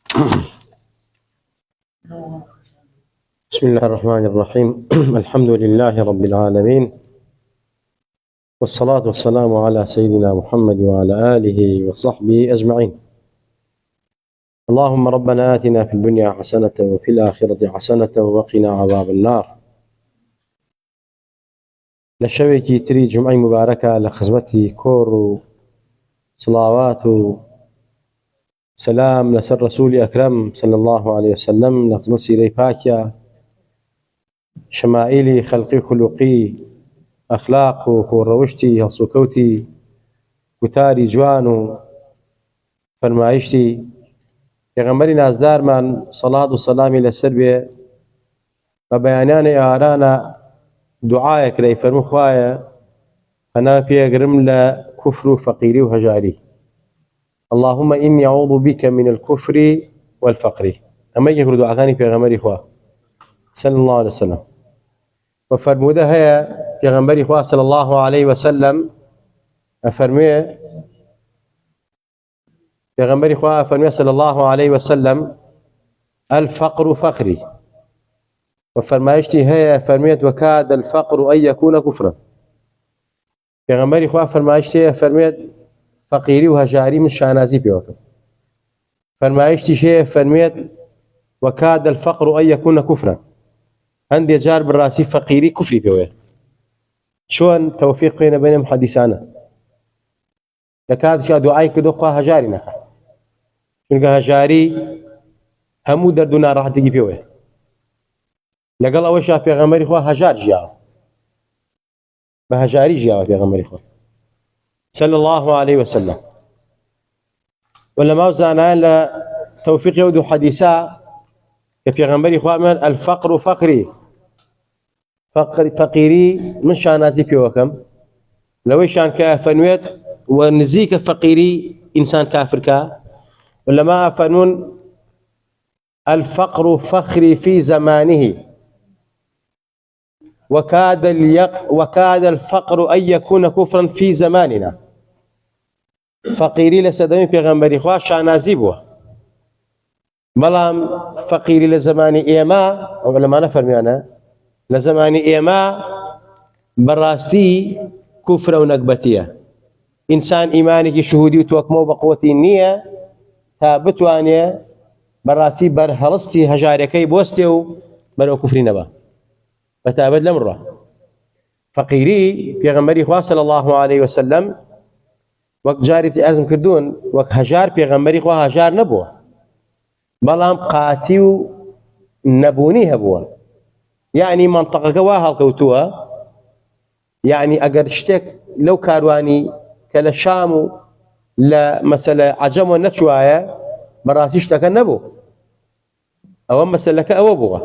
بسم الله الرحمن الرحيم. الحمد لله رب العالمين، والصلاة والسلام على سيدنا محمد وعلى آله وصحبه أجمعين. اللهم ربنا آتنا في الدنيا حسنة وفي الآخرة حسنة وقنا عذاب النار. لشويكي تري جمعي مباركة لخزمتي كور صلوات سلام لسر رسول أكرم صلى الله عليه وسلم، لخزمتي لي باكيا شمائلي خلقي خلقي أخلاق وروشتي هصوكوتي كتاري جوان فرمايشتي پیغمبری نازدار من صلاة و سلامی لسر بێ بە بەیانیانی ئارانا دوعایەک لەی فەرموو خوایە پەنا پێگرم لە کوفر و فەقیری و هەژاری. اللهم إني أعوذ بك من الكفر والفقر. ئەمە یەک دوعاکانی پێغەمبەری خوا صلى الله عليه وسلم. وفرموده هەیە پێغەمبەری خوا صلى الله عليه وسلم ئەفەرموێ پیغمبر خواه فرمي صلى الله عليه وسلم الفقر فخري، وفرمايشتي هي فرميت وكاد الفقر أن يكون كفرا. پیغمبر خواه فرمايشتي فرميت فقيري وهجاري من شانازي بيوكم. فرمايشتي شيء فرميت وكاد الفقر أن يكون كفرا. عندي جار بالراسي فقيري كفري بيوه. شون توفيق بين حديثانا لكاد شا دعاي كدو خواه هجاري نخا، چونکە هەژاری هەموو دەرد و ناڕەحەتێکی پێوەیە. لەگەڵ ئەوەشا پێغەمبەری خوا هەژار ژیاوە، بە هەژاری ژیاوە پێغەمبەری خوا صلى الله عليه وسلم. وەلەماو زانایان لە تەوفیقی ئەو دوو حەدیثە کە پێغەمبەری خوا من الفقر فقری، فەقیری من شانازی پێوەکەم لەوەیشان کە فەرموێت ونزيك فقيري إنسان كافر كا، ولما فنون الفقر فخري في زمانه وكاد الفقر أن يكون كفرا في زماننا. فقيري لسدمي پیغمبري خوا شانازي بوه، بلام فقيري لزماني إيما ولما نفرمي أنا لزماني إيما براستي كفر ونقبتيه. إنسان إيمانك شهودي وتوكمو بقوتي النية تابتوانيا براسي برهلستي هجاريكي بوستيو برو كفري نبا فتابد لمرة. فقيري پیغمبري خواه صلى الله عليه وسلم وقت جاري أرزم كردون وقت هجار پیغمبري خواه هجار نبوه، بلام قاتيو نبوني هبوه. يعني منطقة قواها الكوتوها، يعني أقر شتك لو كارواني كلا شامو لا مسألة عجم ونتشوايا براسيش لك النبو أو مسألة كأو بوغا.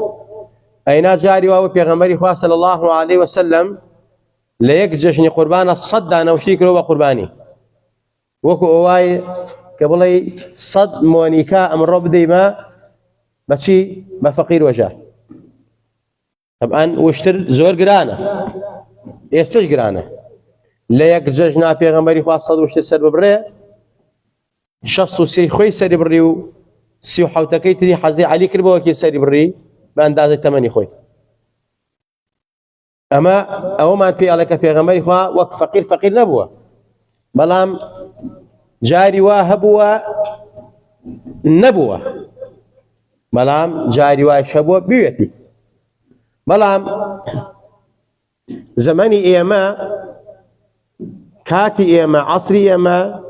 أين جاري وهو بيغمبري خواه صلى الله عليه وسلم ليكجشني قربان الصد أنا وشيكرو وقرباني وكو أواي قبلي صد مونيكا أمر رب ديما بشي ما فقير وجاه. طبعا واشتر زور قرانة يستج قرانة لا يكججنا پیغمبری خواه صد وشت سر ببره شخص و سی خوی سری بری و سی و حوتکی تری حضی علی کربا وکی سری بری به اندازه تمنی خوی. اما او من پی علیک پیغمبری خواه وک فقیر نبوه، بلام جاری واه بوه نبوه، بلام جاری واه شبوه بیوتی. بلام زمانی ایما كاتي إيما عصري إيما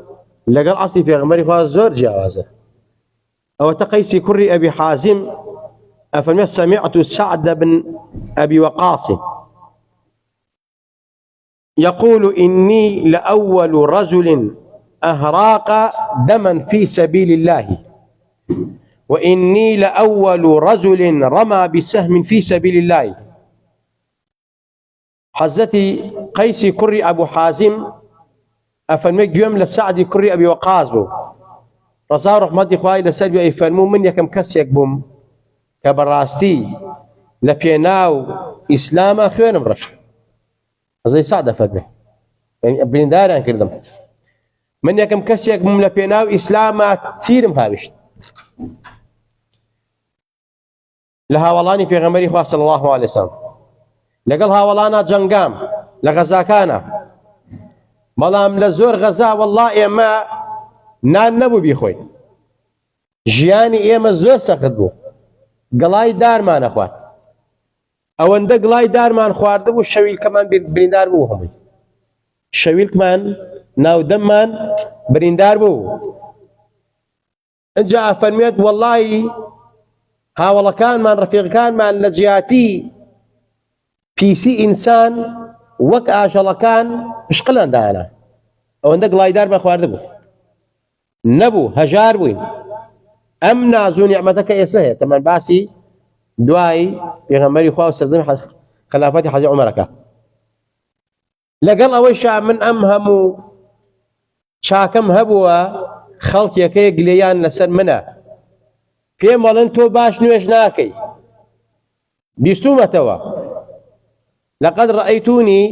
لقل عصري في غمري خواه زور جاوازه. أو تقيسي كري أبي حازم أفرمي سمعت سعد بن أبي وقاص يقول إني لأول رجل أهراق دما في سبيل الله، وإني لأول رجل رمى بسهم في سبيل الله. حزتي قيسي كري أبو حازم أفرمي جوم لسعد كري أبي وقاص بو رضا رحمتي خواهي لسلبي أي فرمو من يكم كسيك بوم كبراستي لبيناو إسلاما خوين مرش زي سعد فرمي يعني بلنداران كردم من يكم كسيك بوم لبيناو إسلاما تيرم هاوشت لهاوڵانی پێغەمبەری خوا صلی الله عليه وسلم لەگەڵ هاوڵانە جەنگام لە غەزاکانە بەڵام لە زۆر غەزا وەڵڵا ئێمە نان نەبوو بیخۆین ژیانی ئێمە زۆر سەخت بوو گڵای دارمانە خوارد ئەوەندە گڵای دارمان خواردە بوو شەویلکەمان بریندار بوو هەمووی شەویلکمان ناودەممان بریندار بوو ئەجا فەرمێت وەڵڵی هاوڵەکانمان ڕەفیقەکانمان لە جیاتی پیسی ئینسان وەک ئاژەڵەکان پشقلان دانا ئەوەندە گڵای دارمان خواردە بوو نەبوو هەژار بووین ئەم ناز و نیعمەتەکە ئێستا هەیە تەمان باسی دوای پێغەمبەری خوا و سەردەمی خلافەتی حەزی عومەرەکە لەگەڵ ئەوەیشا من ئەم هەموو چاکەم هەبووە خەڵکێکەیە گلەیان لەسەر منە پێم وەڵێن تۆ باش نوێژ ناکەی بیستومەتەوە لقد رأيتوني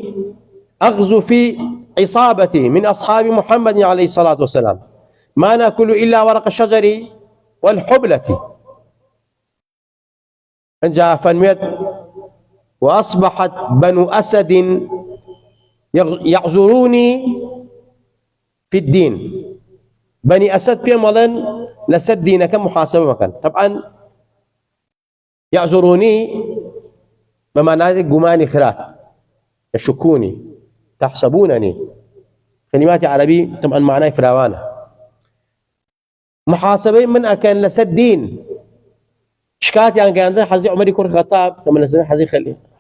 أغزو في عصابتي من أصحاب محمد عليه الصلاة والسلام ما نأكل إلا ورق الشجر والحبلة جاء فنميت وأصبحت بنو أسد يعذروني في الدين بني أسد بيم ولن لسد دينك محاسبة مكان طبعا يعذروني بمعنى قماني خرات يشكوني تحسبونني كلمات عربي طبعا معناه فراوانه محاسبين من أكن لسد دين شكات يعني كان حزي عمر يكون خطاب كما نسميه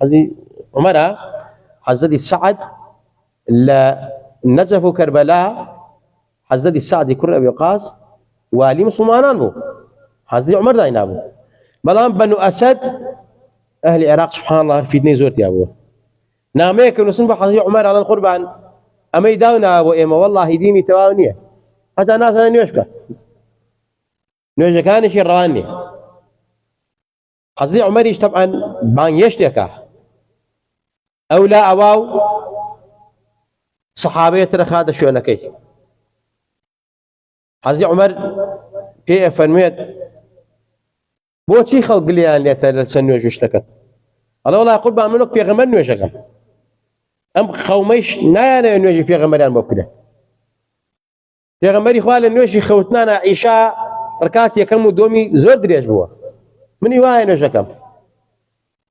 حزي عمر حزي السعد لنزف كربلاء حزي السعد يكون أبي وقاص والي مسلمان بو حزي عمر داينا بو بلان بنو أسد أهل العراق سبحان الله في دني زورت يا أبوه ناميك ونسنبه حزي عمر على القربان أما يداونا أبو إيما والله ديني تواونية حتى ناس أنا نيوشكا نوجه كان شي رواني حزي عمريش طبعا بان يشتكى أو لا أواو صحابية رخادة شو نكي حزي عمر كيف فرميت بوشي خلق لي أن يتلسن نوجه اشتكت الله والله يقول بان منك في غمر نوجه أم خوميش نانا نوجه في غمران بوكده في غمري خوال نوجه خوتنا عيشاء ركات يكمو دومي زور دريج بوا من يواي نوجكم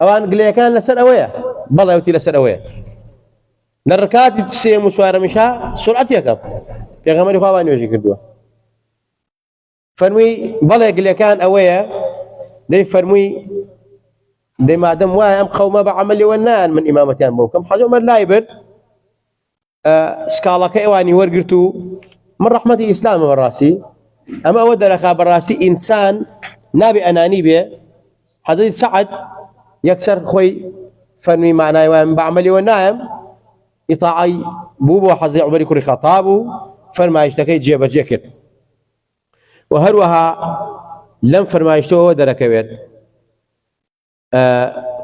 اوان قلي كان لسر اويا بالله يوتي لسر اويا للركات تسيم وشوار مشا سرعه يكم في غمر خوان نوجي كدوا فرمي بالله قلي كان اويا دي فرمي دي ما دام واي ام قوم بعمل ونان من امامتين بوكم حاجه عمر لايبر سكالا كيواني ورقرتو من رحمه الاسلام والراسي أما أود لك براسي إنسان نابي أناني به حضرتك سعد يكسر خوي فرمي معناه وين بعملي ونايم يطاعي بوبو حزي عمري كوري خطابه فرما يشتكي جيبه جيكر وهروها لم فرما يشتوه ود لك بيت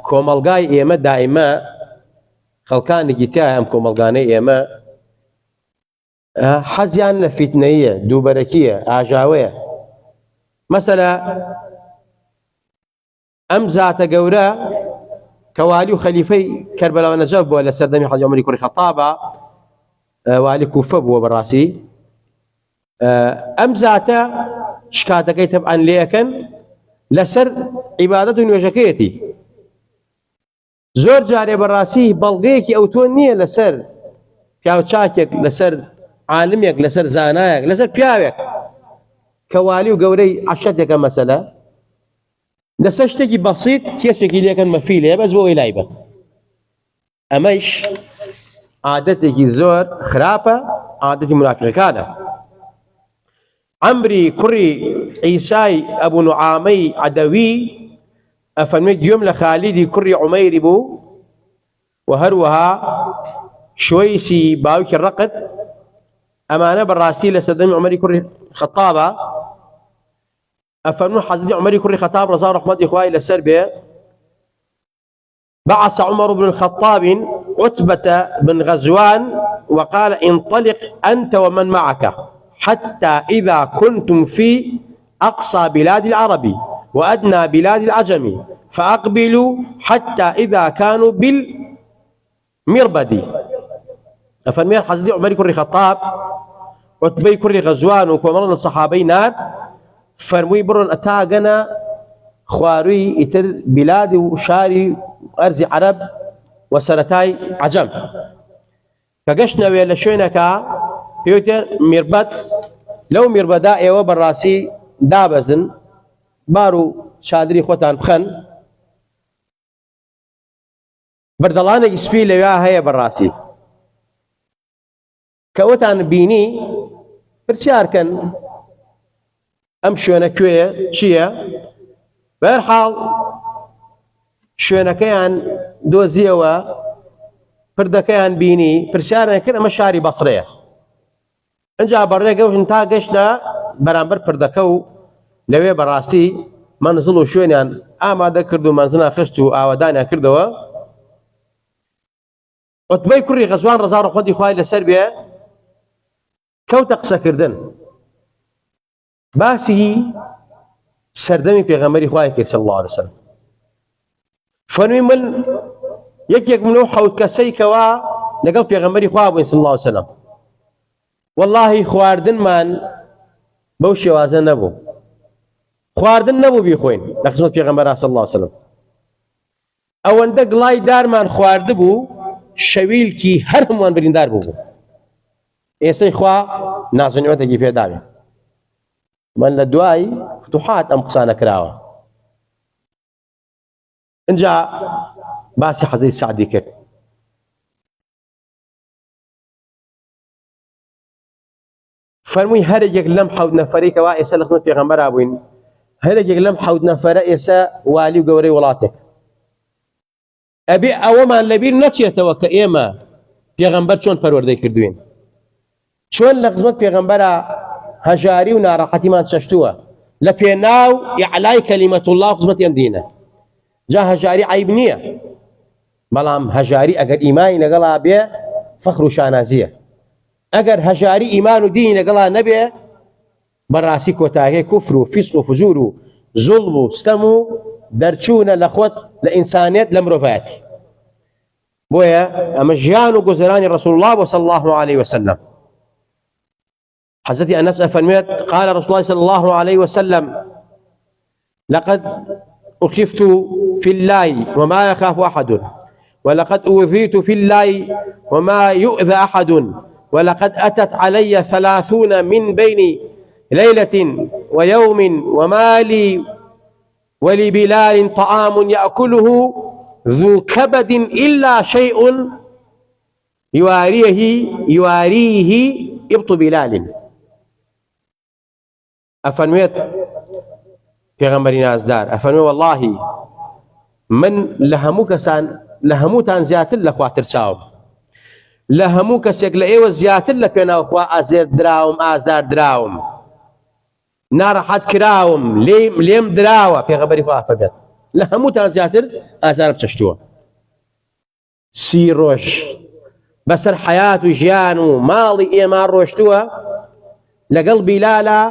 كومالغاي إيما دائما خلقان جيتاي أم كومالغاني إيما حزيان لفتنية دوبركية عجاوية مثلا أم ذات قورا كوالي وخليفي كربلاء ونجف ولا سردمي حاج عمر يكون خطابة والي كوفة بو براسي أم ذات شكاتك طبعا ليكن لسر عبادة وجكيتي زور جاري براسي بلغيكي أو تونية لسر كاو تشاكك لسر عالميك لسر زانايك لسر بياوك كوالي وقوري عشتك مسألة لسشتكي بسيط كيشكي ليك المفيلة بس بو إلايبا أمايش عادتك زور خرافة عادتي منافقة كان عمري كري عيساي أبو نعامي عدوي أفرميت يوم لخالدي كري عمير بو وهروها شويسي باوك الرقد أمانة بالراسي لسدمي عمري كري خطابة أفرمو حزبي عمري كري خطاب رضا رحمة إخوائي للسربية بعث عمر بن الخطاب عتبة بن غزوان وقال انطلق أنت ومن معك حتى إذا كنتم في أقصى بلاد العرب وأدنى بلاد العجم فأقبلوا حتى إذا كانوا بالمربد. أفرمي حضرتي عمر كري خطاب عتبي كري غزوان وكمرنا الصحابي نار فرمي برون أتاقنا خواري إتر بلاد وشاري أرز عرب وسرتاي عجم فقشنا ويلا شوينكا بيوتر مربد لو مربدا وبراسي دابزن بارو شادري خوتان بخن بردلانك سبي لويا هي براسي كوتان بيني برشار كان امشي انا كويه شيا بهرحال شوينكيان دوزيوا بردكيان بيني برشار كان مشاري بصريه انجا بريقه وانتا قشنا برامبر بردكو لوي براسي منزلو شوينان اما ذكردو منزلنا خشتو اودانا كردوا عتبي كري غزوان رزار خودي خواي لسربيا كوتا قسا كردن باسي سردمي بيغمري خواي كير صلى الله عليه وسلم فنوي من يك منو حوت كسي كوا لقل بيغمري خواي صلى الله عليه وسلم والله خواردن من بوشي وازن نبو خواردن نبو بيخوين لخزمت بيغمري صلى الله عليه وسلم او اندق لاي دار من خوارد بو شويل كي هرموان بريندار بو ئێسەی خوا نازانیوەتێکی پێداوێ من لە دوای فتوحات ئەم قسانە کراوە اینجا باسی حەزەی سعدی کرد فەرمووی هەرێکێک لەم حەوت نەفەرەی کەوا ئێستا لە خزمەت پێغەمبەرا بووین هەرێکێک لەم حەوت نەفەرە ئێستا والی و گەورەی وڵاتێک ئەبێ ئەوەمان لەبیر نەچێتەوە کە ئێمە پێغەمبەر چۆن پەروەردەی کردوین چۆن لە خزمەت پێغەمبەرە هەژاری و ناڕەحەتیمان چەشتووە لە پێناو ئیعلای کەلیمەت الله خزمەتی ئەم دینە جا هەژاری عیب نییە بەڵام هەژاری ئەگەر ئیمانی لەگەڵا بێ فەخر و شانازیە ئەگەر هەژاری ئیمان و دینی لەگەڵا نەبێ بەڕاستی کۆتاهەیە کوفر و فیسق و فجور و زوڵم و ستەم و دەرچوونە لە خۆت لە ئینسانیەت لە مرۆڤایەتی بۆیە ئەمە ژیان و گۆزەرانی ڕەسوڵ الله صلی الله عليه وسلم حضرت أنس فرميت قال رسول الله صلى الله عليه وسلم لقد أخفت في الله وما يخاف أحد ولقد أوذيت في الله وما يؤذى أحد ولقد أتت علي 30 من بين ليلة ويوم وما لي ولبلال طعام يأكله ذو كبد إلا شيء يواريه إبط بلال أفرميت پێغەمبەری نازدار أفرمي والله من لهموتان زیاتر لە خوا ترساوم لە هەموو کەسێک لە ئێوە زیاتر لە پێناو خوا ئازێر دراوم ئازار دراوم ناڕەحەت کراوم لێم دراوە پێغەمبەری خوا فەرمێت لە هەمووتان زیاتر ئازار بچەشتووە 30 ڕۆژ بەسەر حەیات و ژیان و ماڵی ئێمە ڕۆشتووە لەگەڵ بیلالە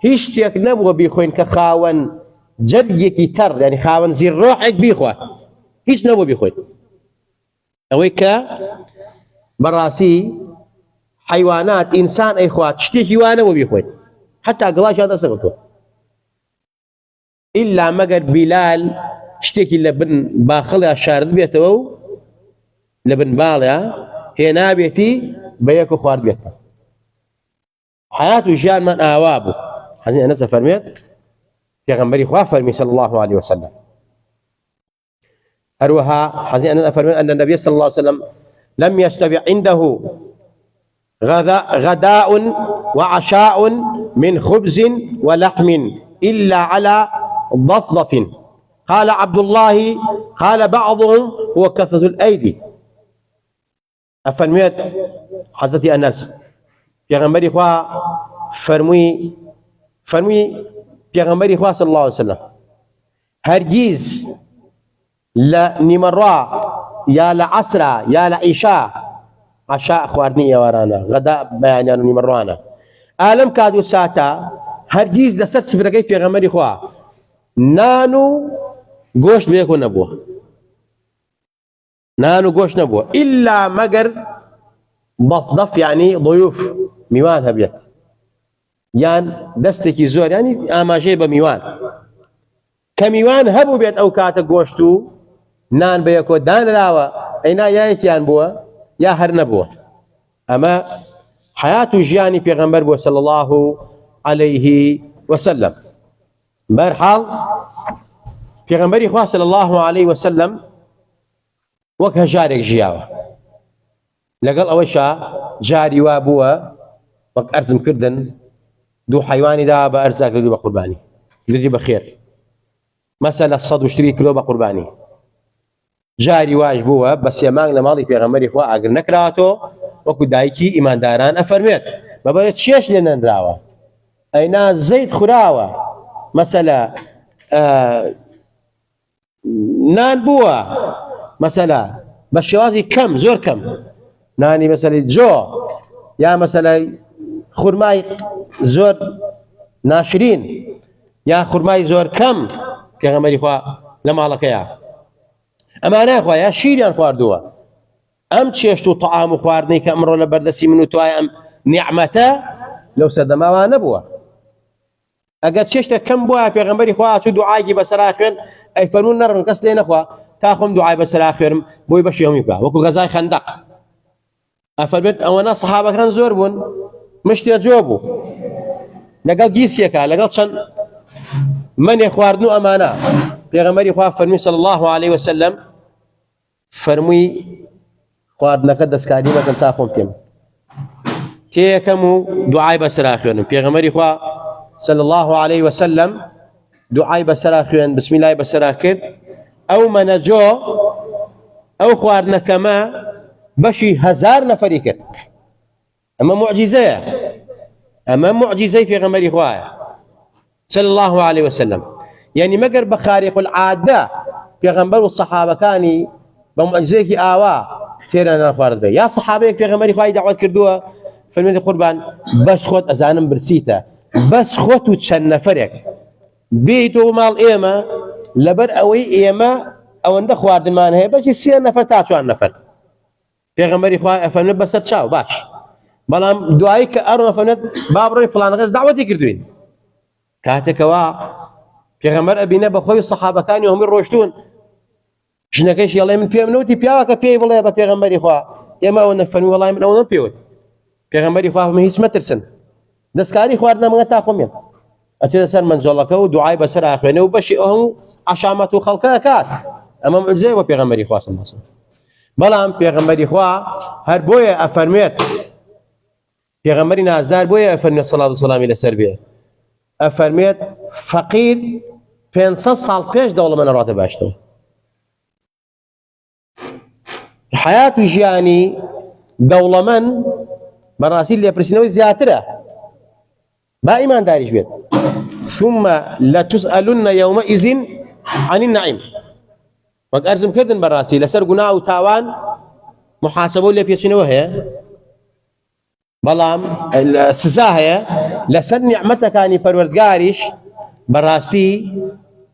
هیچ شتێک نەبووە بیخۆین کە خاوەن جەرگێکی تەڕ یعنی خاوەن زیڕۆحێک بیخوات هیچ نەبووە بیخۆین ئەوەی کە بەڕاستی حیوانات ئینسان ئەیخوات شتێکی وانەوە بیخۆین حتا گڵاشیان دەسەکەوتووە ئیلا مەگەر بیلال شتێکی لە بن باخەڵیا شارد بێتەوە و لە بن باڵیا هێنابێتی بە یەک و خوارد بێتەوە حیات و ژیانمان ئاوا بوو حەزی ئەنەس فەرمێت پێغەمبەری خوا فەرمی صلی الله عليه وسلم هەروەها حەزی ئەنەس فەرمێت أن النبي صلى الله عليه وسلم لم يشتبع عنده غداء وعشاء من خبز ولحم إلا على ضفضف قال عبد الله قال بعضهم هو كثرة الأيدي أفرميت حضرت أنس پێغەمبەری خوا فەرمووی پێغەمبەری خوا صلی الله عليه وسلم هەرگیز لە نیمەڕوا یا لە عەسرا یا لە عیشا عەشا خواردنی ئێوارانە غەدا بەیانیان و نیمەڕوانە ئالەم کات و ساتە هەرگیز لەسەر سفرەکەی پێغەمبەری خوا نان و گۆشت بەیەکۆ نەبووە، نان و گۆشت نەبووە ئیلا مەگەر ضەف یعنی ضیوف میوان هەبێت یان دەستێکی زۆر ینی ئاماژەی بە میوان کە میوان هەبوو بێت ئەو کاتە گۆشت و نان بەیەکۆ دانراوە ئەینا یایەکیان بووە یا هەر نەبووە. ئەمە حیات و ژیانی پێغەمبەر بووە صلی الله عليه وسلم. بەرحاڵ پێغەمبەری خوا صلی الله عليه وسلم وەک هەژارێک ژیاوە، لەگەڵ ئەوەیشا جاری وا بووە وەک ئەرزم کردن دوو حەیوانی دا بە ئەرزاک لەدوو بە قوربانی لەدوی بە خێر مەسەلە 120 کیلۆ بە قوربانی جاری واش بووە بە 3 مانگ لە ماڵی پێغەمبەری خوا ئاگر نەکراتەوە وەکو دایکی ئیمانداران ئەفەرمێت بەبێت چێش لێ نەنراوە ئەینا زەیت خوراوە مەسەلە نان بووە مەسەلە بە شێوازی کەم زۆر کەم نانی مەسەلەی جۆ یا مەسەلەی خورمای زۆر ناشرین یا خورمای زۆر کەم پێغەمبەری خوا لە ماڵەکەیە ئەمانە خوا یا شیریان خواردووە. ئەم چێشت و تەعام و خواردنەی کە ئەمڕۆ لە بەردەستی من و توای ئەم نیعمەتە لەو سەردەماوە نەبووە. ئەگەر چێشتە کەم بووە پێغەمبەری خوا چوو دوعایکی بەسەرا خوێن ئەی فەرموون نەڕن کەس لێ نەخوا تا خۆم دوعای بەسەرا خوێنم بۆی بەشی هەمووی بکە وەکو غەزای خەندەق ئەفەرمێت ئەوەنە سەحابەکان زۆر بوون مشتێ جۆ بوو لەگەڵ گیسیەکە لەگەڵ چەند منێ خواردن و ئەمانە پێغەمبەری خوا فەرمووی صلی الله عليه وسلم فەرمووی خواردنەکە دەستکاری مەکەن تا خۆم پێم تێیەکەم و دوعای بەسەرا خوێنم. پێغەمبەری خوا صلی الله عليه وسلم دوعای بەسەرا خوێن بسم الله بەسەرا کرد ئەو مەنەجۆ ئەو خواردنەکەمە بەشی 1000 نەفەری کرد. ئەمە موعجیزەیە، ئەمە موعجیزەی پێغەمبەری خوایە صلی الله عليه وسلم. یعنی مەگەر بە خارق العادە پێغەمبەر و سەحابەکانی بە موعجزەیەکی ئاوا تێرە ناخوارد بێ یا سەحابەیەک پێغەمبەری خوای داوات کردووە فەرمێتی قوربان بەس خۆت ئەزانم برسیتە بەس خۆت و چەند نەفەرێک بێیتەوە ماڵ ئێمە لەبەر ئەوەی ئێمە ئەوەندە خواردنمان هەیە بەشی 3 نەفەر تا 4 نەفەر. پێغەمبەری خوای ئەفەرمێت بەسەر چاو باش بەڵام دوایی کە ئەڕۆ فەرمێت با بڕۆی فڵان کەس داوەتی کردوین کاتێکەوە پێغەمبەر ئەبینە بە خۆی سەحابەکانی هەمووی ڕۆشتون ژنەکەیش یەڵێ من پێم نەوتی پیاوەکە پێی بڵێ بە پێغەمبەری خوا ئێمە ئەوەندە فەرمی وەڵای من ئەوەندە پێوت پێغەمبەری خوا فەرمی هیچ مەترسن دەستکاری خواردنە مەگە تا خۆمێن ئەچێتە سەر منجەڵەکە و دوعای بەسەر ئاخوێنێ و بەشی ئەو عەشامەت و خەڵکە کات ئەمە موعجزەیە بۆ پێغەمبەری خوا صلی الله علیه وسلم. بەڵام پێغەمبەری خوا هەر بۆیە ئەفەرمێت پێغەمبەری نازدار بۆیە ئەفەرمێت سەڵات و سەلامی لەسەر بێ ئەفەرمێت فەقیر 500 ساڵ پێش دەوڵەمەندە ڕاتە باشتەوە. حیات و ژیانی دەوڵەمەند بەڕاستی لێپرسینەوەی زیاترە با ئیمانداریش بێت ثم لتسألن يومئذ عن النعيم وەک ئەرزم کردن بەڕاستی لەسەر گوناه و تاوان محاسبە و لێپێچینەوە هەیە بەڵام سزا هەیە لەسەر نیعمەتەکانی پەروەردگاریش بەڕاستی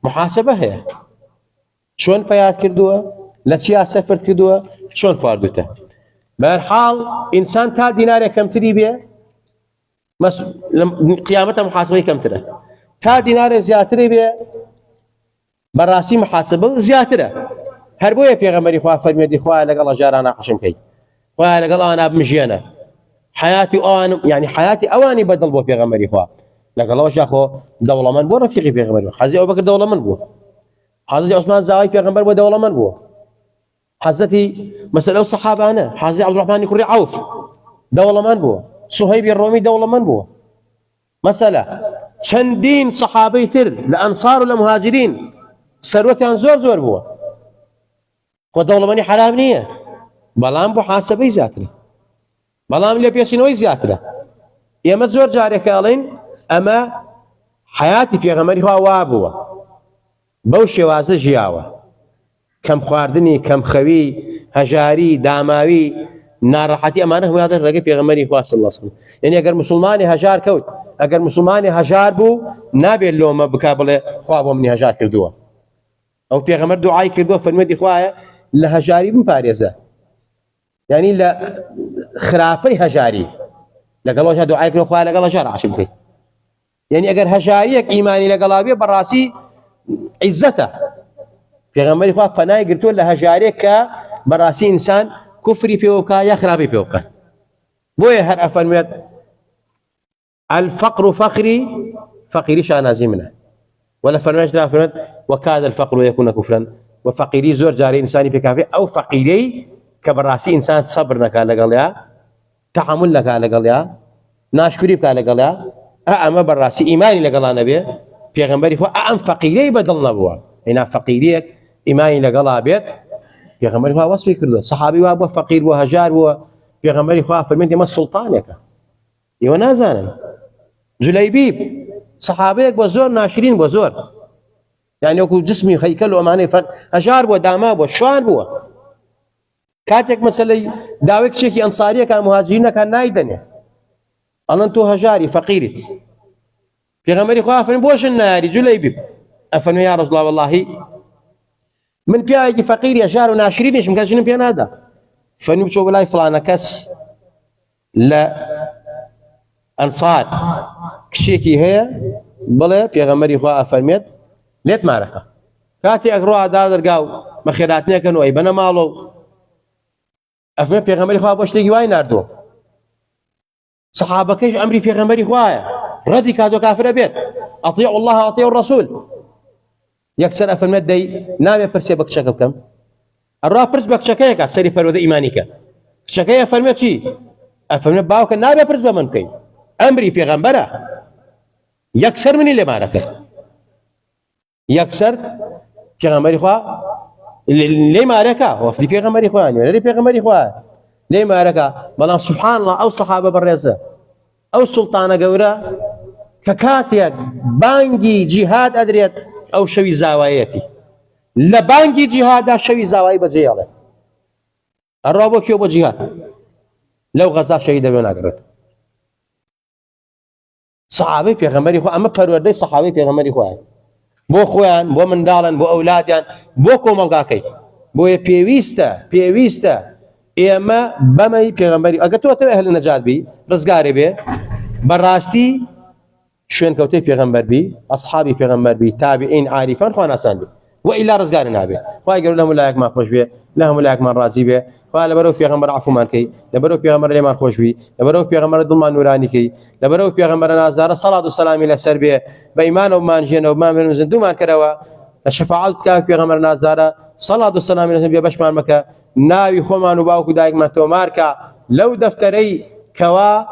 محاسبە هەیە چۆن پەیات کردووە لە چیا سەفرد کردووە چۆن خواردوتە. بەهەرحاڵ ئینسان تا دینارێک کەمتری بێ قیامەتە محاسبەی کەمترە تا دینارێک زیاتری بێ بەڕاستی محاسبە زیاترە. هەر بۆیە پێغەمبەری خوا فەرمێتی خوایە لەگەڵ ئەژاران ناقەشم کەی خوایە لەگەڵ ئەوانە بمژێنە حیاتی ئەوان یعنی حیاتی ئەوانی بەدڵ بۆ پێغەمبەری خوا لەگەڵەوەش یاخۆ دەوڵەمەند بۆ ڕەفیقی پێغەمبەر حەزی ئەبوبەکر دەوڵەمەند بوو حەزەتی عوسمان زاوای پێغەمبەر بۆ دەوڵەمەند بوو حەزەتی مەسەلە ئەو سەحابانە حەزی عەبدوڕەحمانی کوڕی عەوف دەوڵەمەند بووە سوهەیبی ڕۆمی دەوڵەمەند بووە مەسەلە چەندین سەحابەی تر لە ئەنسار و لە مهاجرین سەروەتیان زۆر زۆر بووە خۆ دەوڵەمەندی حرام نییە بەڵام بۆ حاسەبەی زیاترە بەڵام لێپێچینەوەی زیاترە. ئێمە زۆر جارێک ئەڵێن ئەمە حیاتی پێغەمبەری خوا وا بووە بەو شێوازە ژیاوە کەم خواردنی کەم خەوی هەژاری داماوی ناڕەحەتی ئەمانە هەموویان ڕێگەی پێغەمبەری خوا صلی الله علیه وسلم. یعنی ئەگەر موسڵمانی هەژار کەوت ئەگەر موسڵمانی هەژار بوو نابێت لۆمە بکا بڵێ خوا بۆ منی هەژار کردووە او پیغمبر دعای کردو فرمودی خواه لهجاری بپارێزە يعني لا خراپەی هەژاری لەگەڵەوەشا دعای کردو خواه لەگەڵ هەژار عاشی بکەیت يعني ئەگەر هەژاریەک ئیمانی لەگەڵا بێ بەڕاستی عیزەتە پێغەمبەری خوا پەنای گرتووە لە هەژارێک کە بەڕاستی ئینسان کوفری پێوە بکە یا خراپی پێوە بکە بۆیە هەر ئەفەرمێت الفقر فخري فقيري شانازي منه ولا فرماش لا فرمت وكاد الفقر يكون كفرا وفقيري زور جاري انساني في كافي او فقيري كبراسي انسان صبر لك على قليا تحمل لك على قليا ناشكري بك على قليا اما براسي ايماني لقلا نبي پیغمبري خو ام فقيري بدل نبوا هنا فقيريك ايماني لقلا بيت پیغمبري خو وصف كله صحابي وابو فقير وهجار و پیغمبري خو فرمت ما سلطانك يونازانا جليبيب صحابيك بزور ناشرين بزور يعني وكو جسمي هيكل وامانه فرق هجار بو داما بو شوان بو كاتك مثلا داوك شيخي انصاريه كان مهاجرين كان نايدنه الله انتو هجاري فقيري في غمري خوافن بوش الناري جليبيب افن يا رسول الله والله من بياجي فقير هجار وناشرين ايش مكاجين بيان هذا فنبشو بلاي فلان كس لا انصار كشيكي هي بلا پیغمبري خوا فرميت ليت معركه كاتي اقرا دادر قاو ما خيراتنا كانوا اي بنا مالو افهم پیغمبري خوا باش تيجي واي ناردو صحابه كيش امري پیغمبري خوا ردي كادو كافر بيت اطيعوا الله واطيعوا الرسول يكسر افهم دي نابي برسي بك شكب كم الرا برس بك شكايك سري برود ايمانيك شكايه فرميت شي افهم باوك نابي برس بمنكي امري پیغمبره يكسر من اللي معركه يكسر پیغمبري خوا ليه معركه وفدي پیغمبري خوا يعني ليه پیغمبري خوا ليه معركه بلام سبحان الله او صحابه بالرزه او سلطانه قوره ككاتيا بانجي جهاد ادريت او شوي زاوايتي لبانجي جهاد شوي زاواي بجياله الرابو كيو بجهاد لو غزا شهيد بنا قرت صحابي پیغمبري خو اما پروردي صحابي پیغمبري خو بو خوان بو مندالن بو اولاديان بو کوملگاكي بو پيويستا اما بمي پیغمبري اگر تو اهل النجات بي رزگاري بي براستي شوين كوتي پیغمبر بي اصحابي پیغمبر بي تابعين عارفان خو ناسان بي والا رزگار نابي خو يقول لهم لايك ما خوش بي لهم لايك ما راضي بي قال برو پیغمبر عفو مان كي لبرو پیغمبر لمن خوش بي لبرو پیغمبر ضمان نوراني كي لبرو پیغمبر نازدار صلاه والسلام الى سربيه بايمان ومان جن ومان من زندو ما كروا الشفاعات كا پیغمبر نازدار صلاه والسلام الى سربيه باش مان مكه ناوي خومان وباوك دايق ما تو ماركا لو دفتري كوا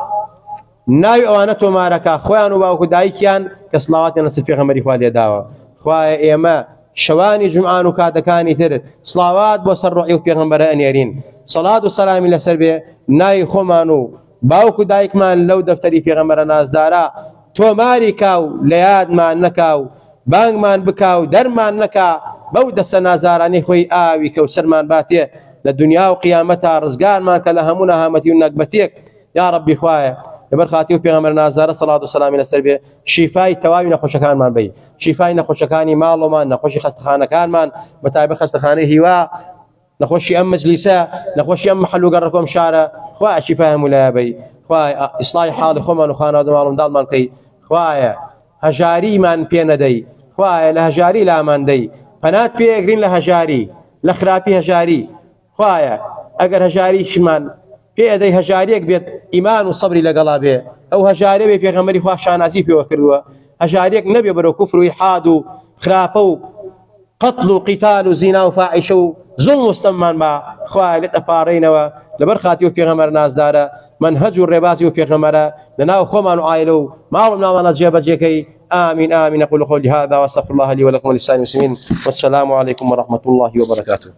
ناوي اوانتو ماركا خوان وباوك دايكيان كصلوات نصف پیغمبر خوالي داوا خوا ايما شواني جمعان وكادكاني تر صلوات بوسر روحي وبيغمبر انيرين صلاة والسلام الى سربي ناي خمانو باوكو دايك مان لو دفتري بيغمبر نازدارا تو ماري كاو لياد مان نكاو بانگ مان بكاو در مان نكا بود سنازاراني خوي اوي كوسر مان باتي للدنيا وقيامتها رزقان مان كلهمنا هامتي ونقبتيك يا ربي خوايا برخاتي وبيغمبر نازدار صلاة والسلام الى سربي شفاي تواوي نخوشكان مان بي شفاي نخوشكاني مالو مان نخوشي خستخانه كان مان بتايب خستخانه هوا نخوشي ام مجلسه نخوشي ام محل وقركم شارع خوا شفاهم ولا بي خوا اصلاح حال خمن وخانا مالهم دال مان كي خوايا هجاري مان بيندي خوايا لهجاري لا مان دي بنات بيغرين لهجاري لخرابي هجاري خوايا اگر هجاري شمان پێدەی هەژارێک بێت ئیمان و سەبری لەگەڵا بێ ئەو هەژارێ بێ پێغەمبەری خوا شانازی پێوە کردووە هەژارێک نەبێ بەرەو کوفر و ئیلحاد و خراپە و قەتڵ و قیتال و زینا و فاحیشە و زوڵم و ستەممان با خوای لێت ئەپاڕێنەوە لەبەر خاتی و پێغەمبەر نازدارە منهەج و ڕێبازی و پێغەمبەرە لەناو خۆمان و عایلە و ماڵ و ناوانە جێبەجێکەی آمين آمين أقول قولي هذا وأستغفر الله لي ولكم ولسائر المسلمين والسلام عليكم ورحمة الله وبركاته